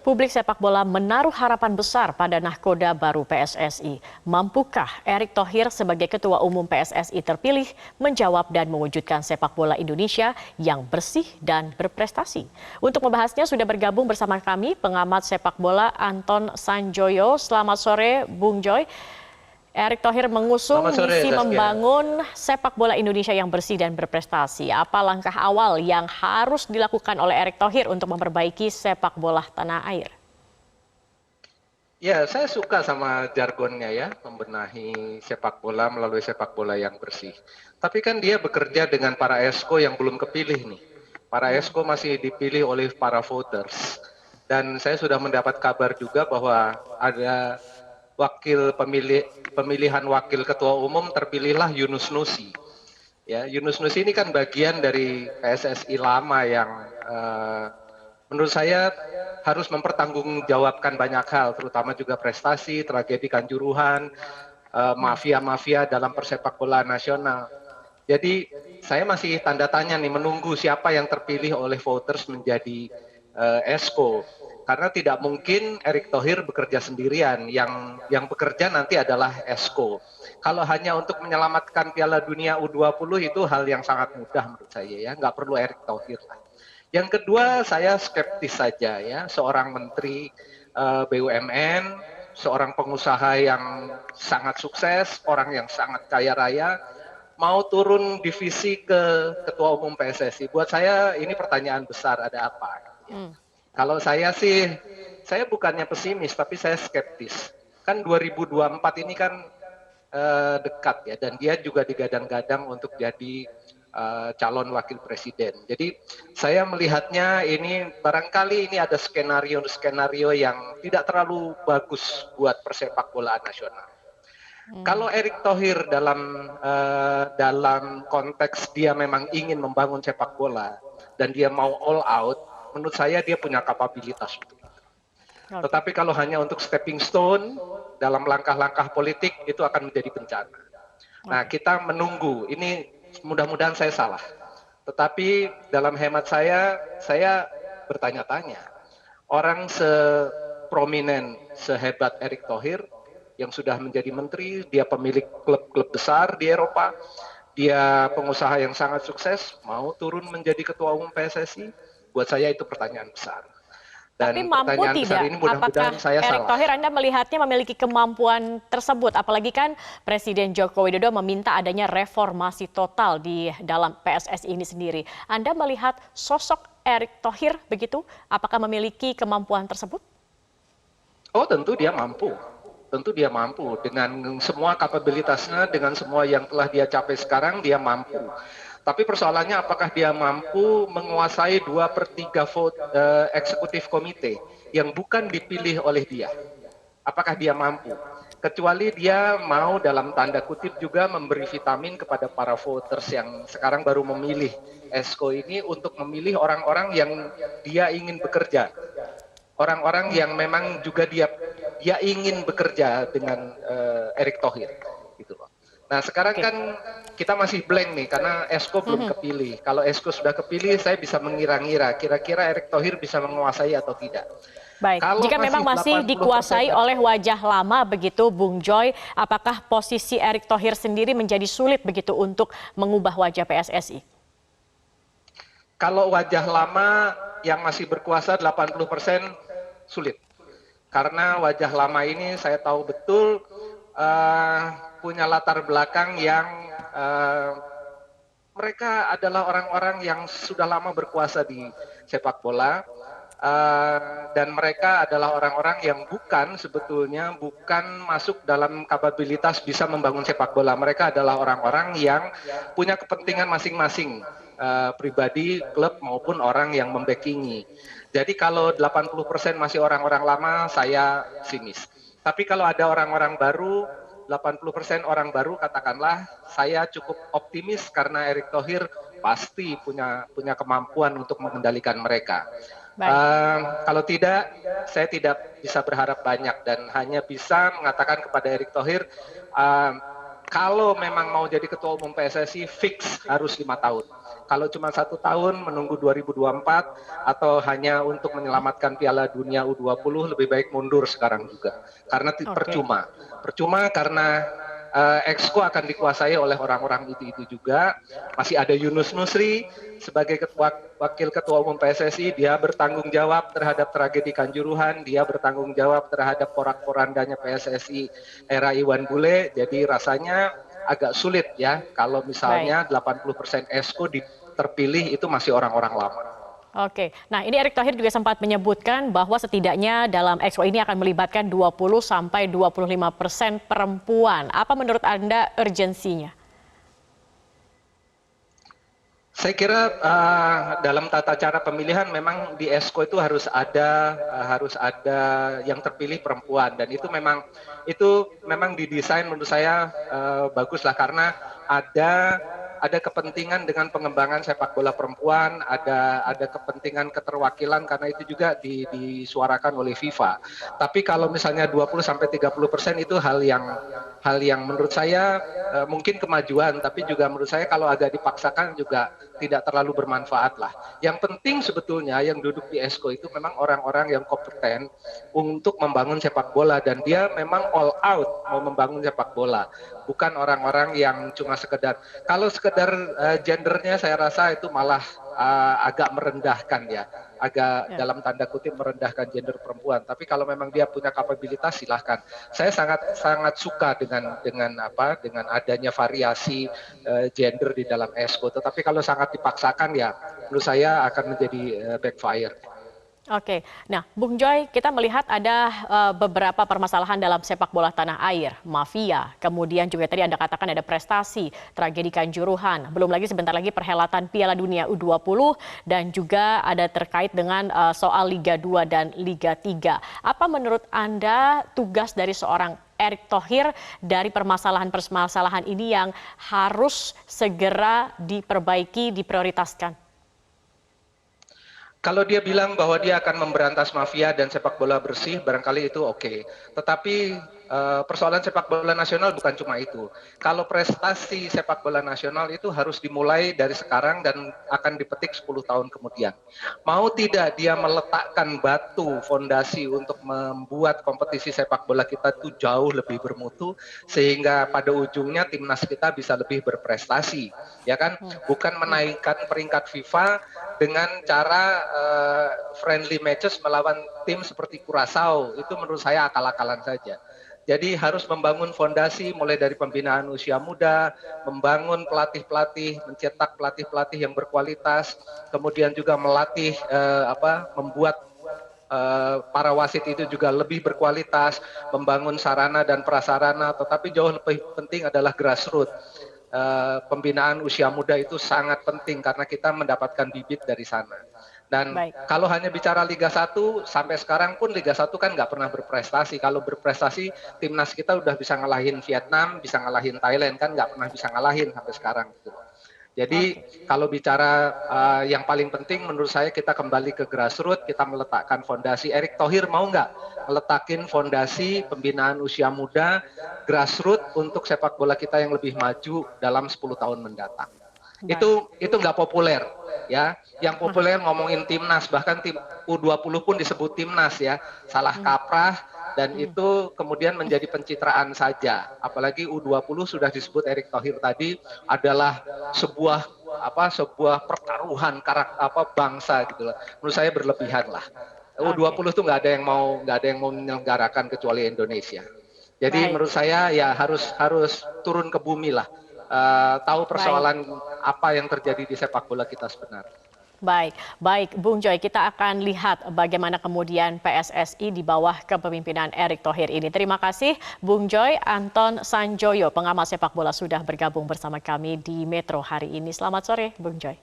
Publik sepak bola menaruh harapan besar pada nahkoda baru PSSI. Mampukah Erick Thohir sebagai Ketua Umum PSSI terpilih menjawab dan mewujudkan sepak bola Indonesia yang bersih dan berprestasi? Untuk membahasnya sudah bergabung bersama kami pengamat sepak bola Anton Sanjoyo. Selamat sore Bung Joy. Erick Thohir mengusung misi membangun sepak bola Indonesia yang bersih dan berprestasi. Apa langkah awal yang harus dilakukan oleh Erick Thohir untuk memperbaiki sepak bola tanah air? Ya, saya suka sama jargonnya ya, membenahi sepak bola melalui sepak bola yang bersih. Tapi kan dia bekerja dengan para esko yang belum kepilih nih. Para esko masih dipilih oleh para voters. Dan saya sudah mendapat kabar juga bahwa ada pemilihan wakil ketua umum terpilihlah Yunus Nusi. Ya, Yunus Nusi ini kan bagian dari PSSI lama yang menurut saya harus mempertanggungjawabkan banyak hal, terutama juga prestasi, tragedi Kanjuruhan, mafia-mafia dalam persepak bola nasional. Jadi saya masih tanda tanya nih menunggu siapa yang terpilih oleh voters menjadi esko. Karena tidak mungkin Erick Thohir bekerja sendirian, yang bekerja nanti adalah esko. Kalau hanya untuk menyelamatkan Piala Dunia U20 itu hal yang sangat mudah menurut saya ya, nggak perlu Erick Thohir lah. Yang kedua, saya skeptis saja ya, seorang menteri BUMN, seorang pengusaha yang sangat sukses, orang yang sangat kaya raya, mau turun divisi ke Ketua Umum PSSI. Buat saya ini pertanyaan besar, ada apa? Kalau saya sih, saya bukannya pesimis, tapi saya skeptis. Kan 2024 ini kan dekat ya, dan dia juga digadang-gadang untuk jadi calon wakil presiden. Jadi saya melihatnya ini barangkali ini ada skenario yang tidak terlalu bagus buat persepak bolaan nasional. Kalau Erick Thohir dalam konteks dia memang ingin membangun sepak bola dan dia mau all out, menurut saya dia punya kapabilitas. Tetapi kalau hanya untuk stepping stone dalam langkah-langkah politik itu akan menjadi bencana. Nah, kita menunggu. Ini mudah-mudahan saya salah. Tetapi dalam hemat saya bertanya-tanya. Orang seprominent, sehebat Erick Thohir yang sudah menjadi menteri, dia pemilik klub-klub besar di Eropa, dia pengusaha yang sangat sukses, mau turun menjadi ketua umum PSSI, buat saya itu pertanyaan besar. Dan tapi mampu tidak? Apakah Erick Thohir Anda melihatnya memiliki kemampuan tersebut? Apalagi kan Presiden Joko Widodo meminta adanya reformasi total di dalam PSSI ini sendiri. Anda melihat sosok Erick Thohir begitu? Apakah memiliki kemampuan tersebut? Oh, tentu dia mampu. Tentu dia mampu. Dengan semua kapabilitasnya, dengan semua yang telah dia capai sekarang, dia mampu. Tapi persoalannya apakah dia mampu menguasai 2/3 vote eksekutif komite yang bukan dipilih oleh dia. Apakah dia mampu? Kecuali dia mau dalam tanda kutip juga memberi vitamin kepada para voters yang sekarang baru memilih esko ini untuk memilih orang-orang yang dia ingin bekerja. Orang-orang yang memang juga dia ingin bekerja dengan Erick Thohir gitu loh. Nah, sekarang kan kita masih blank nih karena esko belum kepilih. Kalau esko sudah kepilih, saya bisa mengira-ngira kira-kira Erick Thohir bisa menguasai atau tidak. Baik, kalau jika memang masih dikuasai oleh wajah lama begitu Bung Joy, apakah posisi Erick Thohir sendiri menjadi sulit begitu untuk mengubah wajah PSSI? Kalau wajah lama yang masih berkuasa 80% sulit. Karena wajah lama ini saya tahu betul punya latar belakang yang mereka adalah orang-orang yang sudah lama berkuasa di sepak bola dan mereka adalah orang-orang yang sebetulnya bukan masuk dalam kapabilitas bisa membangun sepak bola. Mereka adalah orang-orang yang punya kepentingan masing-masing pribadi, klub maupun orang yang membackingi. Jadi kalau 80% masih orang-orang lama, saya sinis. Tapi kalau ada orang-orang baru, 80% orang baru katakanlah, saya cukup optimis karena Erick Thohir pasti punya kemampuan untuk mengendalikan mereka. Kalau tidak, saya tidak bisa berharap banyak dan hanya bisa mengatakan kepada Erick Thohir, kalau memang mau jadi ketua umum PSSI fix harus 5 tahun. Kalau cuma 1 tahun menunggu 2024 atau hanya untuk menyelamatkan Piala Dunia U20 lebih baik mundur sekarang juga. Karena Oke. percuma. Percuma karena Exco akan dikuasai oleh orang-orang itu juga. Masih ada Yunus Nusri sebagai wakil ketua umum PSSI, dia bertanggung jawab terhadap tragedi Kanjuruhan, dia bertanggung jawab terhadap porak-porandanya PSSI era Iwan Bule. Jadi rasanya agak sulit ya kalau Baik. misalnya 80% Exco terpilih itu masih orang-orang lama. Oke, nah ini Erick Thohir juga sempat menyebutkan bahwa setidaknya dalam Exco ini akan melibatkan 20-25% perempuan. Apa menurut Anda urgensinya? Saya kira dalam tata cara pemilihan memang di Exco itu harus ada yang terpilih perempuan, dan itu memang didesain menurut saya bagus lah, karena ada kepentingan dengan pengembangan sepak bola perempuan, ada kepentingan keterwakilan, karena itu juga disuarakan oleh FIFA. Tapi kalau misalnya 20-30% itu hal yang menurut saya mungkin kemajuan, tapi juga menurut saya kalau agak dipaksakan juga tidak terlalu bermanfaat lah. Yang penting sebetulnya yang duduk di Exco itu memang orang-orang yang kompeten untuk membangun sepak bola, dan dia memang all out mau membangun sepak bola, bukan orang-orang yang cuma sekedar, kalau sekedar gendernya saya rasa itu malah agak merendahkan ya, agak Ya. dalam tanda kutip merendahkan gender perempuan. Tapi kalau memang dia punya kapabilitas silahkan. Saya sangat suka dengan adanya variasi gender di dalam Exco. Tetapi kalau sangat dipaksakan ya menurut saya akan menjadi backfire. Oke, nah Bung Joy, kita melihat ada beberapa permasalahan dalam sepak bola tanah air, mafia, kemudian juga tadi Anda katakan ada prestasi, tragedi Kanjuruhan, belum lagi sebentar lagi perhelatan Piala Dunia U20, dan juga ada terkait dengan soal Liga 2 dan Liga 3. Apa menurut Anda tugas dari seorang Erick Thohir dari permasalahan-permasalahan ini yang harus segera diperbaiki, diprioritaskan? Kalau dia bilang bahwa dia akan memberantas mafia dan sepak bola bersih, barangkali itu oke. Tetapi persoalan sepak bola nasional bukan cuma itu. Kalau prestasi sepak bola nasional itu harus dimulai dari sekarang dan akan dipetik 10 tahun kemudian. Mau tidak dia meletakkan batu fondasi untuk membuat kompetisi sepak bola kita itu jauh lebih bermutu, sehingga pada ujungnya timnas kita bisa lebih berprestasi, ya kan? Bukan menaikkan peringkat FIFA dengan cara friendly matches melawan tim seperti Curaçao. Itu menurut saya akal-akalan saja. Jadi harus membangun fondasi mulai dari pembinaan usia muda, membangun pelatih-pelatih, mencetak pelatih-pelatih yang berkualitas, kemudian juga melatih membuat para wasit itu juga lebih berkualitas, membangun sarana dan prasarana, tetapi jauh lebih penting adalah grassroots. Pembinaan usia muda itu sangat penting karena kita mendapatkan bibit dari sana. Dan Baik. kalau hanya bicara Liga 1, sampai sekarang pun Liga 1 kan nggak pernah berprestasi. Kalau berprestasi, timnas kita udah bisa ngalahin Vietnam, bisa ngalahin Thailand, kan nggak pernah bisa ngalahin sampai sekarang. Gitu. Jadi kalau bicara yang paling penting menurut saya kita kembali ke grassroots, kita meletakkan fondasi. Erick Thohir mau nggak meletakin fondasi pembinaan usia muda, grassroots untuk sepak bola kita yang lebih maju dalam 10 tahun mendatang. Baik. Itu nggak populer ya. Yang populer ngomongin timnas, bahkan tim U20 pun disebut timnas ya. Salah kaprah, dan itu kemudian menjadi pencitraan saja. Apalagi U20 sudah disebut Erick Thohir tadi adalah sebuah pertaruhan bangsa gitu loh. Menurut saya berlebihan lah. U20 Oke. tuh nggak ada yang mau menyelenggarakan kecuali Indonesia. Jadi Baik. menurut saya ya harus turun ke bumi lah. Tahu Baik. persoalan apa yang terjadi di sepak bola kita sebenarnya. Baik, baik Bung Joy, kita akan lihat bagaimana kemudian PSSI di bawah kepemimpinan Erick Thohir ini. Terima kasih Bung Joy. Anton Sanjoyo, pengamat sepak bola sudah bergabung bersama kami di Metro hari ini. Selamat sore Bung Joy.